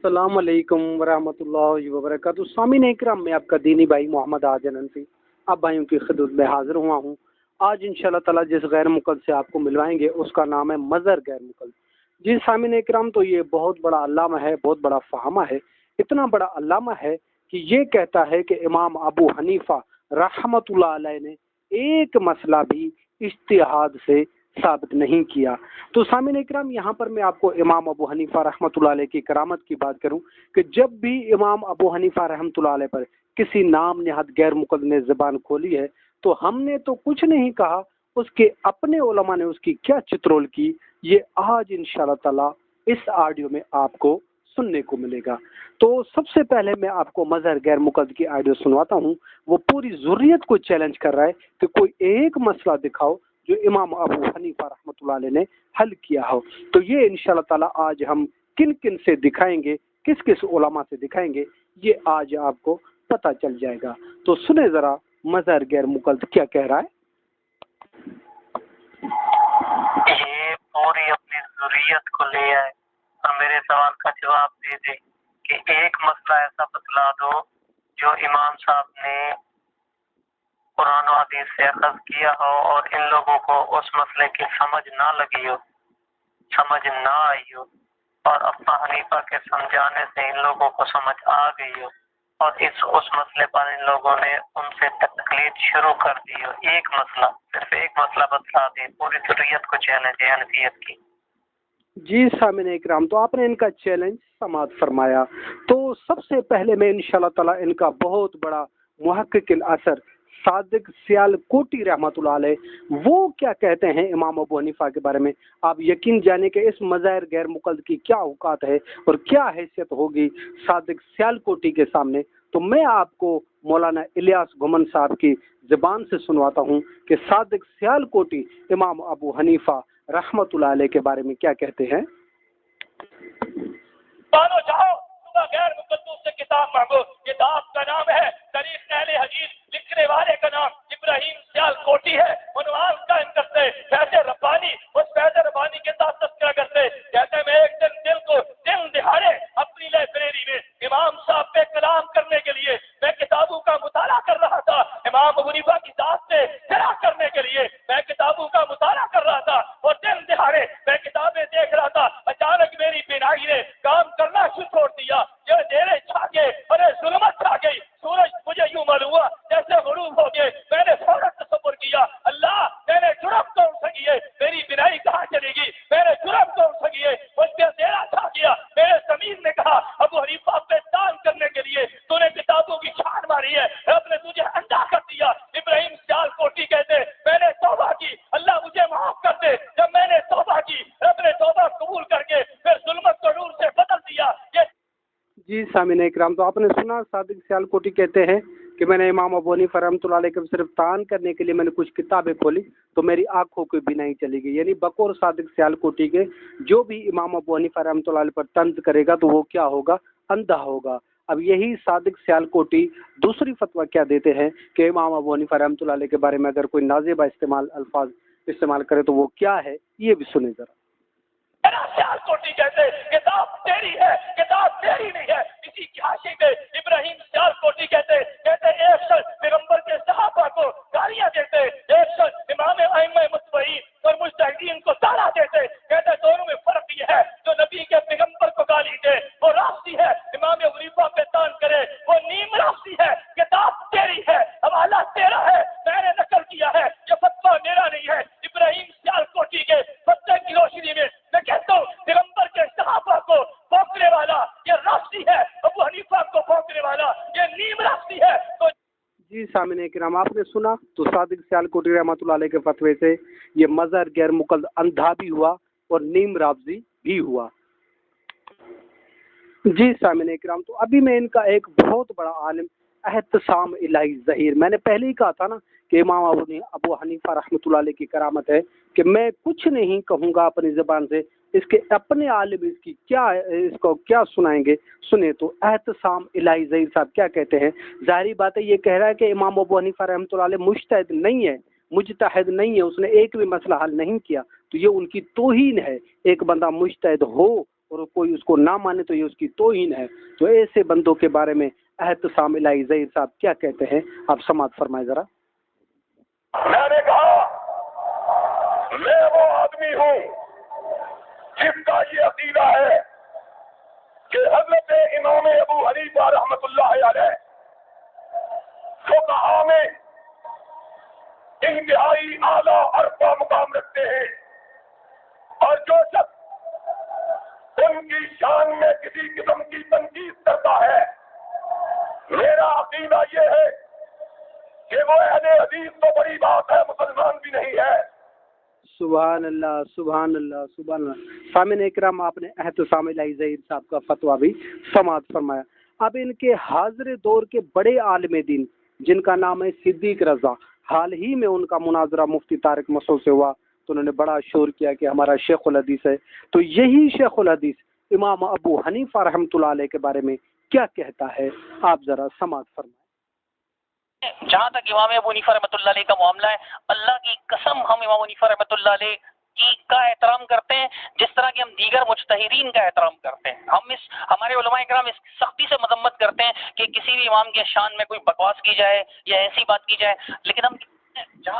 अस्सलाम वालेकुम वरहमतुल्लाहि वबरकातुहू। सामीन इकराम, मैं आपका दीनी भाई मोहम्मद आजन अनसी आप भाइयों की खिदमत में हाजिर हुआ हूँ। आज इंशाल्लाह ताला जिस गैर मुक़द्दस से आपको मिलवाएंगे उसका नाम है मज़हर गैर मुक़द्दस। जी सामीन इकराम, तो ये बहुत बड़ा अल्लामा है, बहुत बड़ा फ़हामा है। इतना बड़ा अल्लामा है कि ये कहता है कि इमाम अबू हनीफा रहमतुल्लाह अलैह ने एक मसला भी इज्तिहाद से साबित नहीं किया। तो सामीन इकराम, यहाँ पर मैं आपको इमाम अबू हनीफा रहमतुल्लाह अलैह की करामत की बात करूँ कि जब भी इमाम अबू हनीफा रहमतुल्लाह अलैह पर किसी नाम निहाद गैर मुक़द्दस ने ज़बान खोली है तो हमने तो कुछ नहीं कहा, उसके अपने उलमा ने उसकी क्या चित्रोल की, ये आज इंशाअल्लाह ताला इस ऑडियो में आपको सुनने को मिलेगा। तो सबसे पहले मैं आपको मज़हर गैर मुक़द्दस की ऑडियो सुनवाता हूँ। वो पूरी ज़ुर्रियत को चैलेंज कर रहा है कि कोई एक मसला दिखाओ जो इमाम अबू हनीफा रहमतुल्लाह अलैह ने हल किया हो। तो ये इंशाअल्लाह ताला आज हम किन किन से दिखाएंगे, किस किस उलमा से दिखाएंगे, ये आज आपको पता चल जाएगा। तो सुने ज़रा मज़हर गैर मुक़द्दस क्या कह रहा है। ये पूरी अपनी ज़ुर्रियत को ले आए और मेरे सवाल का जवाब दे दे कि एक मसला ऐसा बतला दो जो इमाम साहब ने कुरान और हदीस से अखज़ किया हो और इन लोगों को उस मसले की समझ ना लगी हो, समझ ना आई हो, और अपना हनीफा के समझाने से इन लोगों को समझ आ गई हो और उस मसले पर इन लोगों ने उनसे तकलीद शुरू कर दी हो। एक मसला, सिर्फ एक मसला बतला दे, पूरी ज़ुर्रियत को चैलेंज है हनफियत की। जी सामीन इकराम, तो आपने इनका चैलेंज समाअत फरमाया। तो सबसे पहले मैं इंशाअल्लाह ताला इनका बहुत बड़ा मुहक्किक़ असर सादिक सियालकोटी रहमतुल्लाह अलैह वो क्या कहते हैं इमाम अबू हनीफा के बारे में, आप यकीन जाने कि इस मज़हर गैर मुक़द्दस की क्या औकात है और क्या हैसियत होगी सादिक सियालकोटी के सामने। तो मैं आपको मौलाना इलियास घुमन साहब की ज़बान से सुनवाता हूँ कि सादिक सियालकोटी इमाम अबू हनीफा रहमतुल्लाह अलैह के बारे में क्या कहते हैं। जाओ सुबह गैर मुक़द्दस से किताब मांगो। किताब का नाम है तारीख़ अहले हदीस, लिखने वाले का नाम इब्राहिम सियालकोटी है। उन्वान कायम करते फैज़ रब्बानी, उस फैज़ रब्बानी के साथ तज़किरा करते कहते मैं एक दिन दिल को दिन दिहाड़े अपनी लाइब्रेरी में इमाम साहब पे कलाम करने के लिए मैं किताबों का मुताला कर रहा था। इमाम अबू हनीफा की ज़ात से जरा करने के लिए मैं किताबों का मुताला कर रहा था और दिन दिहाड़े मैं किताबें देख रहा था। अचानक मेरी बीनाई ने काम करना शुरू छोड़ दिया। ये देरे छा गए, अरे जुल्मत छा गई। सूरज मुझे यूं मालूम हुआ जैसे गुरूब हो गए। मैंने फौरन तसव्वुर किया, अल्लाह मैंने जुर्म कौन सी है, मेरी बिनाई कहाँ चलेगी, मैंने जुर्म कौन सी है। मुझ पे अंधेरा छा गया। मेरे ज़मीन ने कहा अबू हनीफा पे दान करने के लिए तूने किताबों की छान मारी है, रब ने तुझे अंधा कर दिया। इब्राहिम सियालकोटी कहते मैंने तौबा की, अल्लाह मुझे माफ कर दे। जब मैंने तौबा की, रब ने तौबा कबूल करके फिर जुल्मत को नूर से बदल दिया। जी सामीन इकराम, तो आपने सुना सादिक सियालकोटी कहते हैं कि मैंने इमाम अबू हनीफा रहमतुल्लाह अलैह को सिर्फ तान करने के लिए मैंने कुछ किताबें खोली तो मेरी आंखों की बिनाई चली गई। यानी बकौर सादिक सियालकोटी के जो भी इमाम अबू हनीफा रहमतुल्लाह अलैह पर तंज करेगा तो वो क्या होगा, अंधा होगा। अब यही सादिक सियालकोटी दूसरी फतवा क्या देते हैं कि इमाम अबू हनीफा रहमतुल्लाह अलैह के बारे में अगर कोई नाज़ेबा अल्फाज इस्तेमाल करे तो वो क्या है, ये भी सुने जरा। सियालकोटी कहते किताब तेरी है, किताब तेरी नहीं है। इसी की आशिक इब्राहिम सियालकोटी कहते एक शख्स पैगंबर के सहाबा को गालियां देते, एक शख्स इमाम अइम्मा मुत्तबईन और मुज्तहिदीन को ताना देते। कहते दोनों में फर्क ये है, जो नबी के पैगंबर को गाली दे वो रास्ती है, इमाम अबू हनीफा पे तान करे वो नीम रास्ती है। किताब तेरी है, हवाला तेरा है, मैंने नकल किया है, ये फतवा मेरा नहीं है। इब्राहिम सियालकोटी के फतवे की रोशनी में मैं कहता हूँ पैगंबर के सहाबा को भौंकने वाला ये रास्ती है, अबू हनीफा को भौंकने वाला ये नीम रास्ती है। तो जी सामीन इकराम, आपने सुना तो सादिक सियालकोटी रहमतुल्लाह अलैह के फतवे से ये मज़हर गैर मुक़द्दस अंधा भी हुआ और नीम राबजी भी हुआ। जी सामीन इकराम, तो अभी मैं इनका एक बहुत बड़ा आलिम एहतसाम इलाही ज़हीर, मैंने पहले ही कहा था ना कि इमाम अबू हनीफा रहमतुल्लाह अलैह की करामत है कि मैं कुछ नहीं कहूँगा अपनी ज़बान से, इसके अपने आलिम इसको क्या सुनाएंगे। सुने तो एहतसाम इलाही ज़हीर साहब क्या कहते हैं। ज़ाहिरी बात है, ये कह रहा है कि इमाम अबू हनीफा रहमतुल्लाह अलैह मुज्तहिद नहीं है, मुज्तहिद नहीं है, उसने एक भी मसला हल नहीं किया। तो ये उनकी तौहीन है, एक बंदा मुज्तहिद हो اور کوئی اس کو نہ مانے تو یہ اس کی توہین ہے. تو ایسے بندوں کے بارے میں احتسام الہی ظہیر صاحب کیا کہتے ہیں؟ آپ سماعت فرمائیں ذرا. میں نے کہا میں وہ آدمی ہوں جس کا یہ عقیدہ ہے کہ حضرت امام ابو حنیفہ رحمۃ اللہ علیہ فقہا میں انتہائی اعلیٰ عرفہ مقام رکھتے ہیں، اور جو شخص ان کی شان میں کسی قسم کی تنقید کرتا ہے، میرا عقیدہ یہ ہے کہ وہ اہل حدیث تو بڑی بات ہے، مسلمان بھی نہیں ہے. سبحان اللہ سبحان اللہ سبحان اللہ. سامعین اکرام، آپ نے احتسام الہی ظہیر صاحب کا فتویٰ بھی سماعت فرمایا. اب ان کے حاضر دور کے بڑے عالم دین جن کا نام ہے صدیق رضا، حال ہی میں ان کا مناظرہ مفتی طارق مسعود سے ہوا تو انہوں نے بڑا شور کیا کہ ہمارا شیخ الحدیث ہے. تو یہی شیخ الحدیث امام ابو حنیفہ رحمۃ اللہ علیہ کے بارے میں کیا کہتا ہے؟ آپ ذرا سماعت فرمائیں. جہاں تک امام ابو حنیفہ رحمۃ اللہ علیہ کا معاملہ ہے، اللہ کی قسم ہم امام حنیفہ رحمۃ اللہ علیہ کا احترام کرتے ہیں جس طرح کہ ہم دیگر مجتہدین کا احترام کرتے ہیں. ہمارے علماء کرام اس سختی سے مذمت کرتے ہیں کہ کسی بھی امام کے شان میں کوئی بکواس کی جائے یا ایسی بات کی جائے، لیکن ہم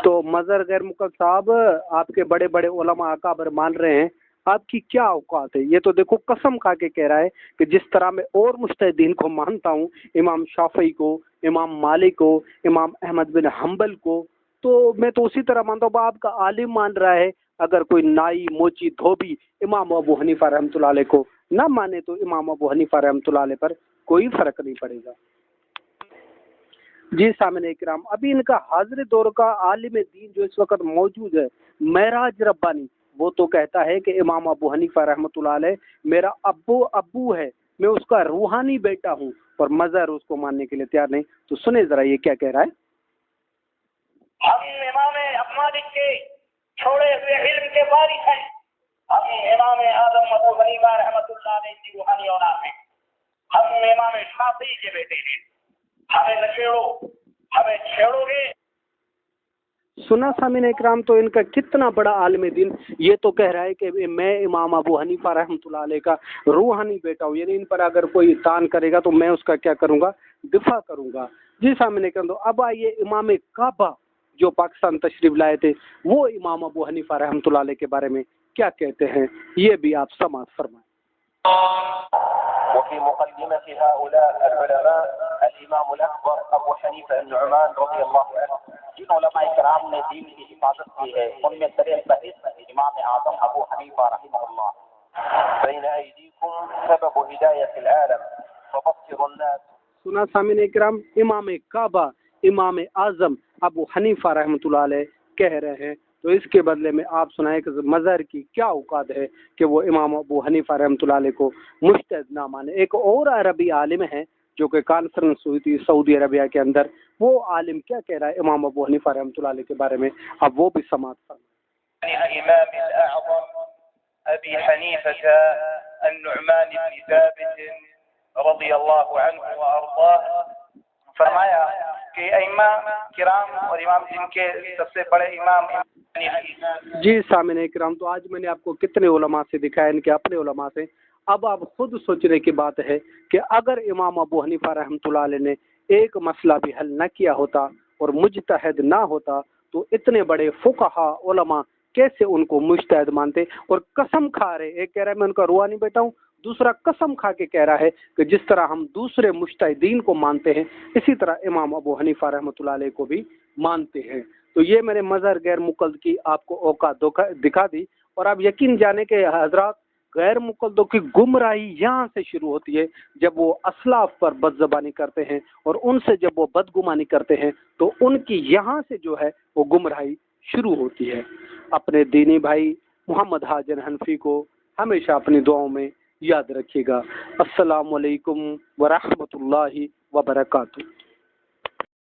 تو مظہر غیر مقدس صاحب آپ کے بڑے بڑے علماء اکابر مان رہے ہیں، آپ کی کیا اوقات ہے؟ یہ تو دیکھو قسم کھا کے کہہ رہا ہے کہ جس طرح میں اور مجتہدین کو مانتا ہوں، امام شافعی کو، امام مالک کو، امام احمد بن حنبل کو، تو میں تو اسی طرح مانتا ہوں. آپ کا عالم مان رہا ہے، اگر کوئی نائی موچی دھوبی امام ابو حنیفہ رحمۃ اللہ علیہ کو نہ مانے تو امام ابو حنیفہ رحمۃ اللہ علیہ پر کوئی فرق نہیں پڑے گا. جی سامعین اکرام، ابھی ان کا حاضر دور کا عالم دین جو اس وقت موجود ہے معراج ربانی، وہ تو کہتا ہے کہ امام ابو حنیفہ رحمۃ اللہ علیہ میرا ابو ہے، میں اس کا روحانی بیٹا ہوں، اور مظہر اس کو ماننے کے لیے تیار نہیں. تو سنیں ذرا یہ کیا کہہ رہا ہے. ہم امام ابو مالک کے چھوڑے ہوئے علم کے وارث ہیں. ہم امام اعظم ابو حنیفہ رحمۃ اللہ علیہ کی روحانی اولاد ہیں. ہم امام شافعی کے بیٹے ہیں. ہمیں نہ چھیڑو، ہمیں چھیڑو گے. سنا سامعین اکرام، تو ان کا کتنا بڑا عالم دین یہ تو کہہ رہا ہے کہ میں امام ابو حنیفہ رحمۃ اللہ علیہ کا روحانی بیٹا ہوں، یعنی ان پر اگر کوئی تان کرے گا تو میں اس کا کیا کروں گا؟ دفاع کروں گا. جی سامعین اکرام، تو اب آئیے امام کعبہ جو پاکستان تشریف لائے تھے، وہ امام ابو حنیفہ رحمۃ اللہ علیہ کے بارے میں کیا کہتے ہیں، یہ بھی آپ سماعت فرمائیں. وفي مقدمة هؤلاء العلماء الإمام الأكبر أبو حنيفة النعمان رضي الله عنه، جن علماء کرام نے دین کی حفاظت کی ہے ان میں سر فہرست امام اعظم ابو حنیفہ رحمہ اللہ. بين أيديكم سبب هداية العالم فبصر الناس. سنا سامعین اکرام، امام کعبہ امام اعظم ابو حنیفہ رحمۃ اللہ علیہ کہہ رہے ہیں. تو اس کے بدلے میں آپ سنائیں کہ مظہر کی کیا اوقات ہے کہ وہ امام ابو حنیفہ رحمۃ اللہ علیہ کو مجتہد نہ مانے. ایک اور عربی عالم ہے جو کہ کانفرنس ہوئی تھی سعودی عربیہ کے اندر، وہ عالم کیا کہہ رہا ہے امام ابو حنیفہ رحمۃ اللہ علیہ کے بارے میں، اب وہ بھی سماعت فرمائیں. الإمام الأعظم أبي حنيفة النعمان بن ثابت رضي الله عنه وأرضاه، فرمایا کہ ائمہ کرام اور امام جن کے سب سے بڑے امام. جی سامعین اکرام، تو آج میں نے آپ کو کتنے علماء سے دکھایا، ان کے اپنے علماء سے. اب آپ خود سوچنے کی بات ہے کہ اگر امام ابو حنیفہ رحمۃ اللہ علیہ نے ایک مسئلہ بھی حل نہ کیا ہوتا اور مجتہد نہ ہوتا تو اتنے بڑے فقہا علماء کیسے ان کو مجتہد مانتے؟ اور قسم کھا رہے، ایک کہہ رہا ہے میں ان کا روحانی بیٹا ہوں، دوسرا قسم کھا کے کہہ رہا ہے کہ جس طرح ہم دوسرے مجتہدین کو مانتے ہیں اسی طرح امام ابو حنیفہ رحمۃ اللہ علیہ کو بھی مانتے ہیں. تو یہ میں نے مظہر غیر مقلد کی آپ کو اوقات دکھا دی، اور آپ یقین جانے کہ حضرات غیر مقلدوں کی گمراہی یہاں سے شروع ہوتی ہے جب وہ اسلاف پر بد زبانی کرتے ہیں، اور ان سے جب وہ بدگمانی کرتے ہیں تو ان کی یہاں سے جو ہے وہ گمراہی شروع ہوتی ہے. اپنے دینی بھائی محمد حاجن حنفی کو ہمیشہ اپنی دعاؤں میں یاد رکھیے گا. السلام علیکم ورحمۃ اللہ وبرکاتہ.